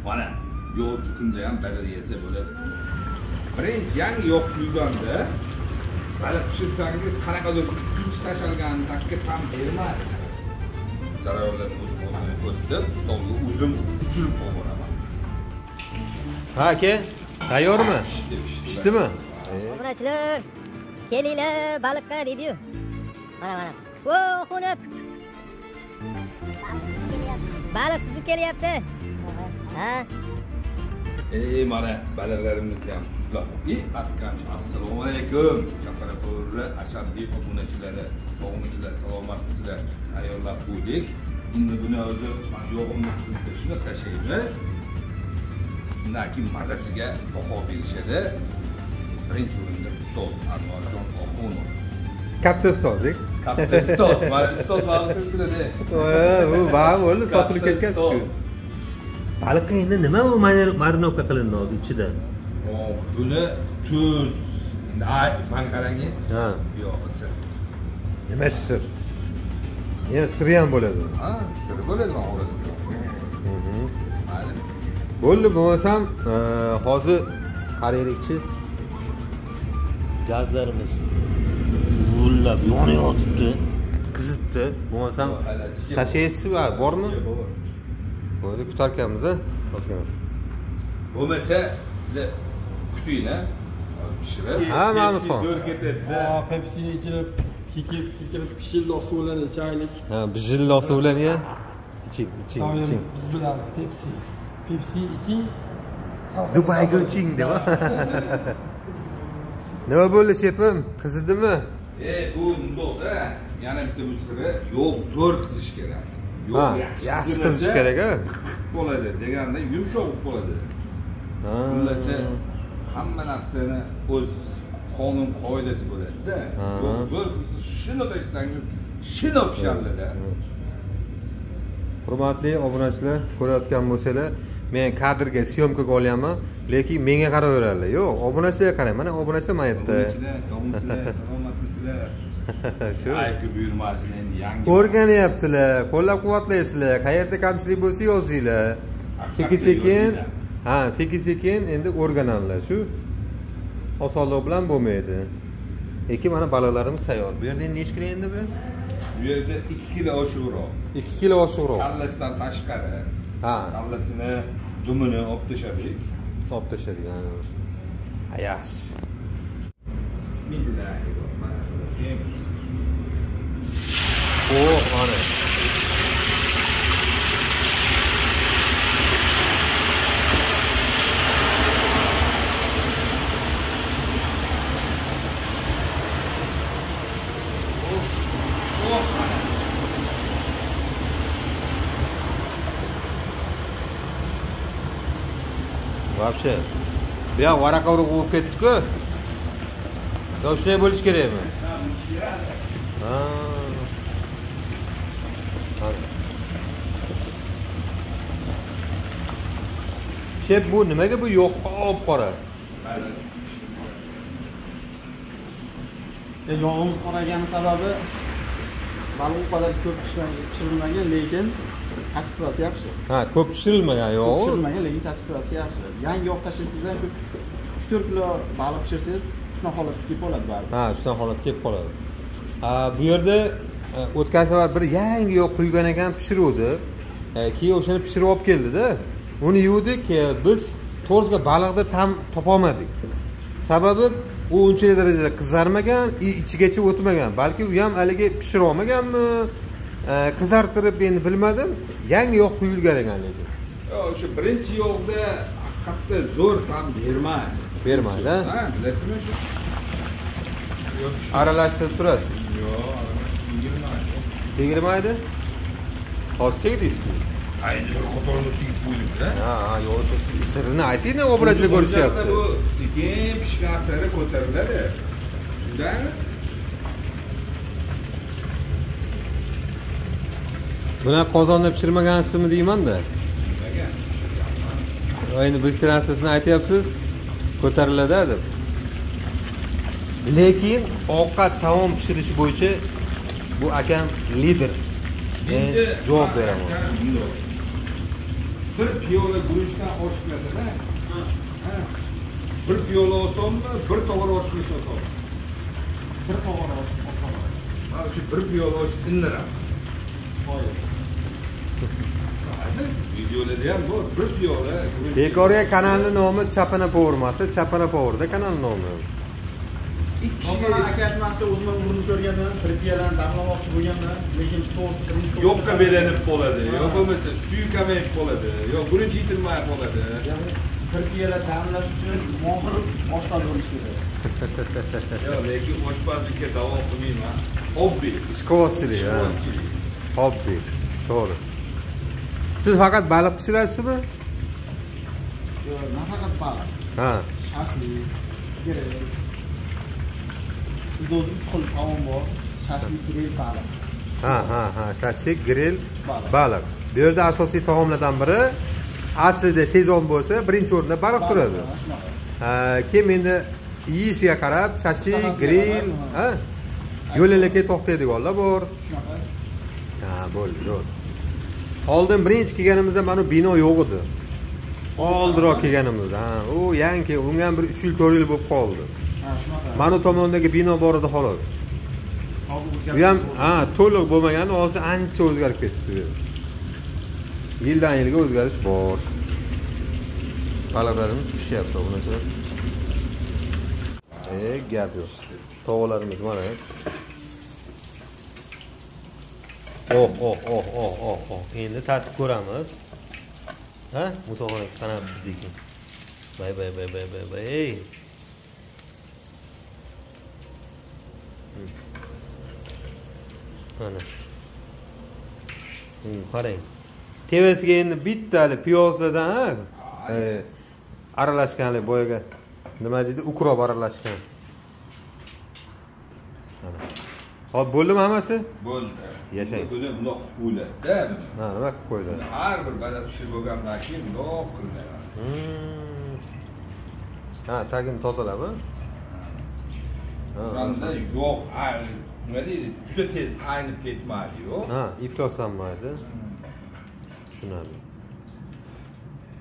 Mana yo'q kunda ham badal yesa bo'ladi. Birinchi yangi yo'q quyganda baliq pishirsangiz qanaqadir ikkinchi tashalgan takka tam bermaydi. Jarayonlarni o'zini ko'rsatib, stolga uzum uchirib qo'yaman. Ha aka, tayyormi? Pishdimi? Obunachilar, kelinglar baliqqa deydi-yu. Mana. O, xunuk. Baliq sizni kelyapti. Ha? Mana baliqlarimiz ham uxlab. Assalomu alaykum. Chaqirib ashabli obunachilari, sog'inchilar, salomatmisizlar. Tayyorlab qo'ydik. Endi buni o'zi yo'g'imni shuni tashlaymiz. Undan keyin mazasiga baho berishadi. Birinchi o'rinda stol, Anvarjon Oxunov. Katta stol-dek. Katta stol, mana stol baliq turadi. Bu ba'zi bo'ldi, sotilib ketgan. Baliqqa endi nima u marinovka qilinadi ichida? Buni tuz, mana qarang. Ha. Yo'q, sir. Nima sir? Yana siri ham bo'ladi. Ha, sir bo'ladi mana orasida. Bo'ldi, bo'lmasam hozir qaraylikchi. Gazlarimiz gullab yonayotibdi, qizibdi. Bo'lmasam tashlaysizmi, bormi? Bo'ldi, kutarkanmiz, ozgina. Bo'lmasa, sizlar kutinglar. Pishirib. Ha, mana bu. Zo'r ketadi. Ha, Pepsi'ni ichib, kikib, pishilloq suv bilan ichaylik. Ha, bijilloq suv bilan ya. İçing. Biz bilan Pepsi iching. Dubayga iching deb. Nima bo'ldi shefim? Qizidimi? Bu bundoqda yana bitta siri yo'q, zo'r qizish kerak. Yo'q, yaxshi qizish kerak a? Bo'ladi deganda yumshoq bo'ladi. Xullas, hamma narsani o'z qonun qoidasi bo'ladi-da. Zo'r qizish shuni qilsangiz, shuni pishadi-da. Hurmatli obunachilar, ko'rayotgan bo'lsanglar, men kadrga syomkaga olyapman, lekin menga qaraveradilar. Yo'q, obunachilarga qarang. Mana obunachilar mana yerda. Salomatmisizlar. Shu aytib buyurmasin endi yangi. O'rganyaptilar, qo'llab-quvvatlaysizlar. Qayerda kamchilik bo'lsa yozinglar. Sekin-sekin endi o'rganadilar. Shu osonlik bilan bo'lmaydi. Lekin mana baliqlarimiz tayyor. Bu yerda nechta kilo endi bu? Bu yerda 2 kilo oshiqroq. 2 kilo oshiqroq. Kallasidan tashqari. Ha. Kallasini, dumini olib tashadik. Olib tashadik. Yaxshi. Bismillahirrohmanirrohim. Ana. Вообще, bu ham varaqa urib bo'lib ketdi-ku. Shunday bo'lish kerakmi? Shef, bu nimaga bu yo'qqa olib qora? Yog'imiz qoragani sababi baliq u qadar ko'p pishirilmagan, lekin kachествоsi yaxshi. Ha, ko'p pishirilmagan yo'q. Pishirilmagan, lekin kachествоsi yaxshi. Yangi yo'q tashlaysiz ham shu 3-4 kilo baliq pishirsangiz, shuna holatga kelib qoladi bari. Ha, shuna holatga kelib qoladi. Bu yerda o'tgan safar bir yangi yo'q quygan ekan pishiruvdi. Keyin o'shani pishirib olib keldi-da. Uni yuvdik, biz to'g'risiga baliqni tam topolmadik. Sababi u unchalik darajada qizarmagan, ichigacha o'tmagan. Balki u ham haligi pishira olmaganmi, qizartirib endi bilmadim. Yangi yo'q quyilgan ekan lekin. Yo'q, o'sha birinchi yo'qda haqiqatda zo'r tam bermaydi. Bermaydi, ha? Bilasizmi shu? Aralashtirib turasiz. Yo'q, tegirmaydi. Tegirmaydi? Hozir tegdingizmi? Ayni bir qatorni tegib qo'ydik-da. Ha, yo'q, shu sirrini ayting-da, obraziga ko'rishyapti. Bu sekin pishgan sari ko'tariladi. Shundami? Buni qozonda pishirmagansizmi deyman-da. Endi biz narsasini aytyapsiz, ko'tariladi deb. Lekin ovqat tamom pishirish bo'yicha bu akam lider. Men javob beraman. bir piyola guruchdan oshmasin-da. Ha. Bir piyola olsam-mi, bir to'g'ri oshmish olsam. Bir to'g'ri osh. Mana shu bir piyola osh tindiram. Qo'y. Aziz videolarda ham bor, bir piyola guruch. Bekorga kanalning nomi Chapana Power emas, Chapana Powerda kanal nomi. Masalan, aka aytmoqchi, o'zim urinib ko'rganman, bir piyolani damlamoqchi bo'lganman, lekin to'g'ri yo'qqa belanib qoladi, yo bo'lmasa suvi kamayib qoladi, yo guruch yetilmay qoladi. Ya'ni bir piyola ta'minlash uchun mohir oshpaz bo'lish kerak. Yo, lekin oshpazlikka davom qilmayman. Hobbi. Ishqibozchilik, ha. Hobbi. To'g'ri. Siz faqat baliq pishirasizmi? Yo'q, nafaqat baliq. Ha. Shashlik, grill. Bizda o'zi 3 xil taom bor. Shashlik, grill, baliq. Ha, shashlik, grill, baliq. Bu yerda asosiy taomlardan biri aslida sezon bo'lsa, birinchi o'rinda baliq turadi. Keyin endi yeyishga qarab shashlik, grill, ha? Yo'lakka to'xtaydiganlar bor. Shunaqa. Ha, bo'ldi, bo'ldi. Oldin birinchi kelganimizda mana bino yo'q edi. Oldinroq kelganimizda, ha, u yangi, unga ham bir 3 yil 4 yil bo'lib qoldi. Ha, shunaqa. Mana tomondagi bino bor edi xolos. Bu ham to'liq bo'lmagan, hozir ancha o'zgarib ketdi. Yildan yilga o'zgarish bor. Baliqlarimiz pishyapti bunaqa. Gap yo'q. Tovuqlarimiz mana. Oh. Endi tatib ko'ramiz. Ha? Mutaxonik qanaq bizdik. Bay. Mana. Qarang. Tevasiga endi bittali piyozlardan aralashganlik boyaga nima deydi? Ukrop aralashgan. Mana. Hop, bo'ldimi hammasi? Bo'ldi. Yashang. O'zi bundoq qo'yiladi-da. Ha, nima qilib qo'yiladi? Har bir badal pishirib bo'lgandan keyin bundoq qilinadi. Ha, tagini tozalabmi? O'shanda yo'q, nima deydi? Juda tez aynib ketmaydi-yu. Ha, ifloslanmaydi. Tushunarli.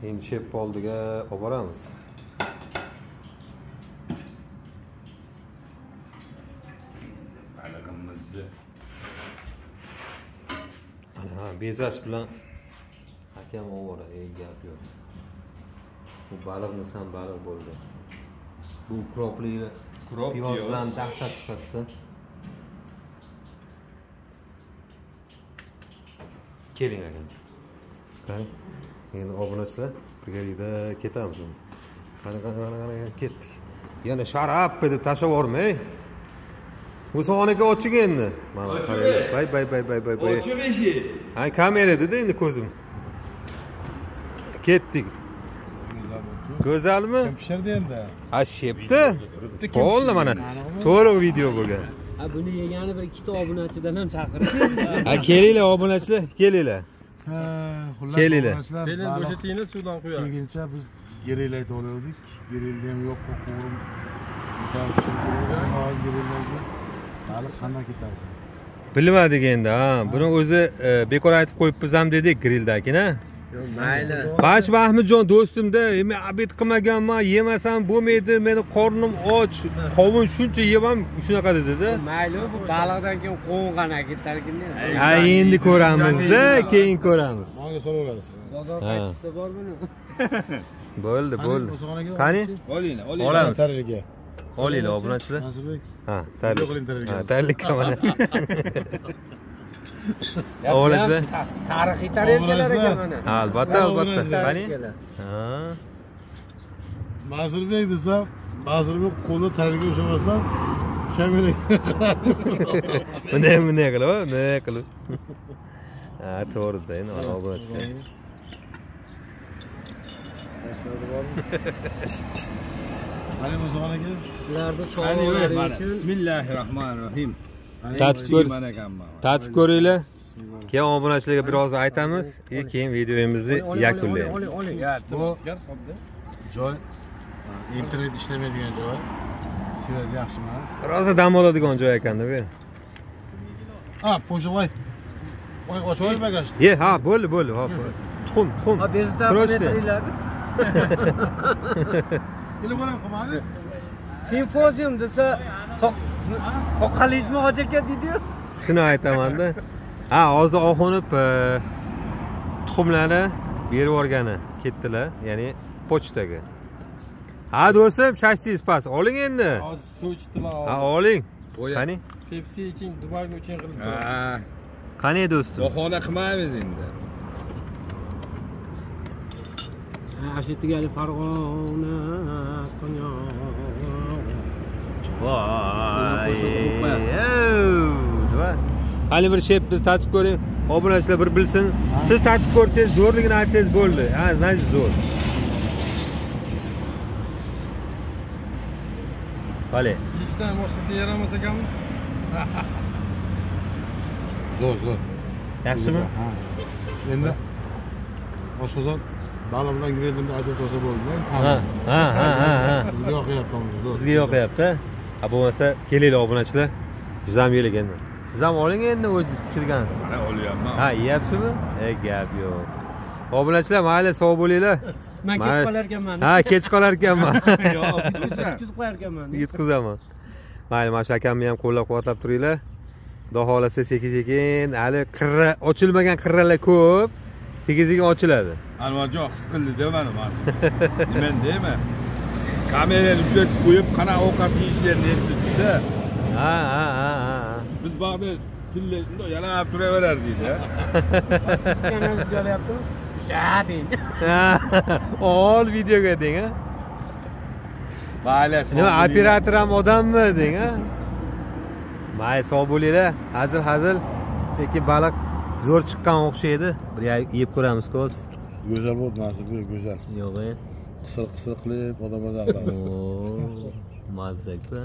Endi shef oldiga olib boramiz. Balig'imizni Ha, bezash bilan akam olib gap yo'q. Bu baliqimiz ham baliq bo'ldi. Bu ukropli piyoz bilan dahshat chiqadi. Keling aka. Qarang. Endi obunachilar birgalikda ketamiz. Qani ketdik. Yana sharab deb tashlab yubormay. Musoxonaga oching endi. Mana bay. Ochiq eshik. Ha, kamera dedi endi ko'zim. Ketdik. Go'zalmi? Kim pishirdi endi? Ha, shepti. Bo'ldi mana. To'liq video bo'lgan. Ha, buni yegani bir ikkita obunachidan ham chaqirdi. Ha, kelinglar obunachilar, kelinglar. Ha, xullas. Kelinglar. Belen bo'shatingni suvdan quyar. Kegincha biz grill aytib oldik. Grillda ham yo'q qo'qurim. Bitta pishirib hozir grilllarga baliq qanday ketardi? Bilmadik endi, ha. Buni o'zi bekor aytib qo'yibmiz ham dedik grildagina. Mayli. Bash Mahmudjon do'stimda, men obed qilmaganman, yemasam bo'lmaydi, meni qornim och, qovun shuncha yeyman, shunaqa dedi-da. Mayli, bu baliqdan keyin qovunqana ketarkin. Ha, endi ko'ramiz-da, keyin ko'ramiz. Menga so'raverasiz. Bozor qaytsa bor buni. Bo'ldi. Qani? Olinglar. Olamiz. Tarliga. Olinglar obunachilar. Nasibek. Ha, Yo'q qiling tarliga. Ha, tarlikka mana. Obunachilar. Tarixiy tarelkalar ekan mana. Ha, albatta. Qani? Ha. Nasibek desam, Nasibek qo'lda tarliga ushlamasdan kameraga qaradi. Bunday qilib. Ha, to'g'ri-da, endi obunachilar. Aslida bormi? Qani musoxonaga? Sizlarni sog'lig'ingiz uchun Bismillahirrohmanirrohim. Tatib ko'ringlar. Keyin obunachilarga biroz aytamiz, keyin videomizni yakunlaymiz. Bu joy internet ishlamaydigan joy. Svязь yaxshi emas. Biroz dam oladigan joy ekanda bu. Ha, po'shivoy. Voy, ochvoy bagajni. Ha, bo'ldi, hop. tuxum. Ha, bezda Срочно. metriylarni. Telefon ham qilmadi. Simpozium desa, soqqalizmi hoji aka deydi-yu. Shuni aytaman-da. Ha, hozir oxunib tuxumlarni berib yuborgani ketdilar, ya'ni pochtaga. Ha, do'stim, shashtingiz past. Oling endi. Hozir suv ichdilar. Ha, oling. Qani? Pepsi iching, Dubayga uchun qilib. Ha, Qani do'stim? bahona qilmaymiz endi. Ashitigali Farg'ona Voy. Qani bir shepni tatib ko'ring. Obunachilar bir bilsin. Siz tatib ko'rsangiz, zo'rligini aytsangiz bo'ldi. Ha, значит zo'r. Qani? ishdan boshqasi yaramas ekanmi? Zo'r. Yaxshimi? Ha. Endi oshqozon baliq bilan grilni ajratib olsa bo'ldi. Ha. Bizga yoqyapti, zo'r. Sizga yoqyapti. Ha, bo'lmasa kelinglar obunachilar. Biz ham yelik endi. Siz ham oling endi o'zingiz pishirgansiz. Mana olyapman. Ha, yeyapsizmi? Gap yo'q. Obunachilar, mayli, sog' bo'linglar. Men kech qolar ekanman. Ha, kech qolar ekanman. Yo'q, Yutqizib qo'yar ekanman. Yutqizaman. Mayli, mana shu akamni ham qo'llab-quvvatlab turinglar. Xudo xolasa sekin-sekin, hali qirra ochilmagan qirralar ko'p. Sekin-sekin ochiladi. Anvarjon his qildi-da mana. Nima deyman? Kamerani ushlatib qo'yib, qanaqa ovqat yeyishlarini eshitdi-da. Ha. Biz bog'da tilla yalab turaverar deydi. Siz kanalingizga olyaptimi? Shading. Ol videoga deng, ha. Mayli. Nima operator ham odammi deng, ha. Mayli, sog' bo'linglar. Hazil. Lekin baliq zo'r chiqqan o'xshaydi. Bir yeb ko'ramiz-ku. Go'zal bo'ldi, nasib bu go'zal. Yo'q, Qisir qilib odamlarga. Oo, mazza-ku.